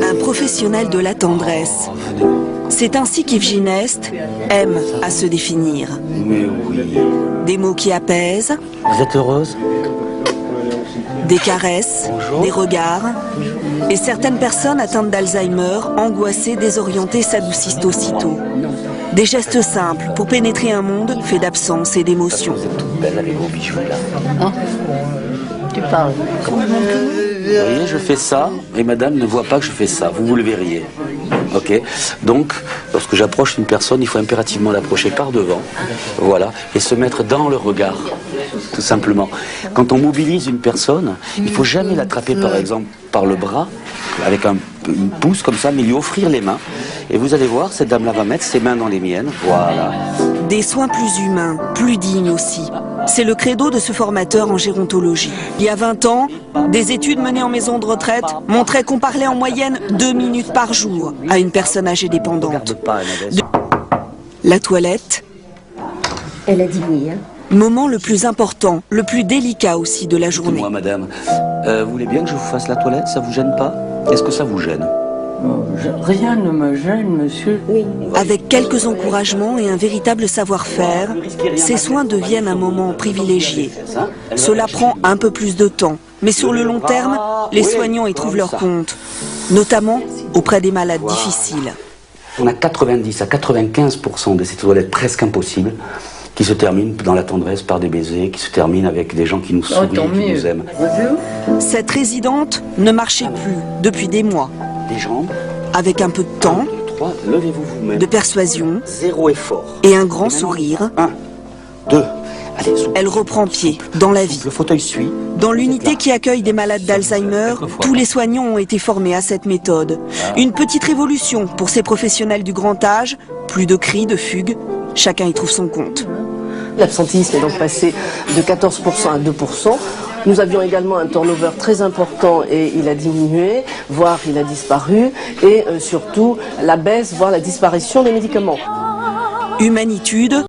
Un professionnel de la tendresse. C'est ainsi qu'Yves Gineste aime à se définir. Mais oui. Des mots qui apaisent, Vous êtes heureuse? des caresses, Bonjour. des regards. Et certaines personnes atteintes d'Alzheimer, angoissées, désorientées, s'adoucissent aussitôt. Des gestes simples pour pénétrer un monde fait d'absence et d'émotions. Vous êtes toute belle avec vos bijoux là. Tu parles. Vous voyez, je fais ça et madame ne voit pas que je fais ça. Vous le verriez. Ok. Donc, lorsque j'approche une personne, il faut impérativement l'approcher par devant. Voilà. Et se mettre dans le regard. Tout simplement. Quand on mobilise une personne, il ne faut jamais l'attraper par exemple par le bras, avec une pouce comme ça, mais lui offrir les mains. Et vous allez voir, cette dame-là va mettre ses mains dans les miennes. Voilà. Des soins plus humains, plus dignes aussi. C'est le credo de ce formateur en gérontologie. Il y a 20 ans, des études menées en maison de retraite montraient qu'on parlait en moyenne 2 minutes par jour à une personne âgée dépendante. Regarde pas, Annabelle. La toilette, Elle a dit oui. Hein. moment le plus important, le plus délicat aussi de la journée. Moi, madame, vous voulez bien que je vous fasse la toilette? Ça vous gêne pas? Est-ce que ça vous gêne? Rien ne me gêne, monsieur. Oui. Avec quelques encouragements et un véritable savoir-faire, ces soins deviennent un moment privilégié. Cela prend un peu plus de temps, mais sur le long terme, les soignants y trouvent leur compte, notamment auprès des malades difficiles. On a 90 à 95% de ces toilettes presque impossibles qui se terminent dans la tendresse par des baisers, qui se terminent avec des gens qui nous sourient, tant qui mieux. nous aiment. Cette résidente ne marchait plus depuis des mois. Les jambes, Avec un peu de temps, 3, levez-vous vous-même. de persuasion Zéro effort. et un grand sourire, 1, 2, allez, souple. elle reprend pied dans la vie. Le fauteuil suit. Dans l'unité qui accueille des malades d'Alzheimer, tous les soignants ont été formés à cette méthode. Une petite révolution pour ces professionnels du grand âge, plus de cris, de fugues, chacun y trouve son compte. L'absentéisme est donc passé de 14% à 2%. Nous avions également un turnover très important et il a diminué, voire il a disparu. Et surtout la baisse, voire la disparition des médicaments. Humanitude,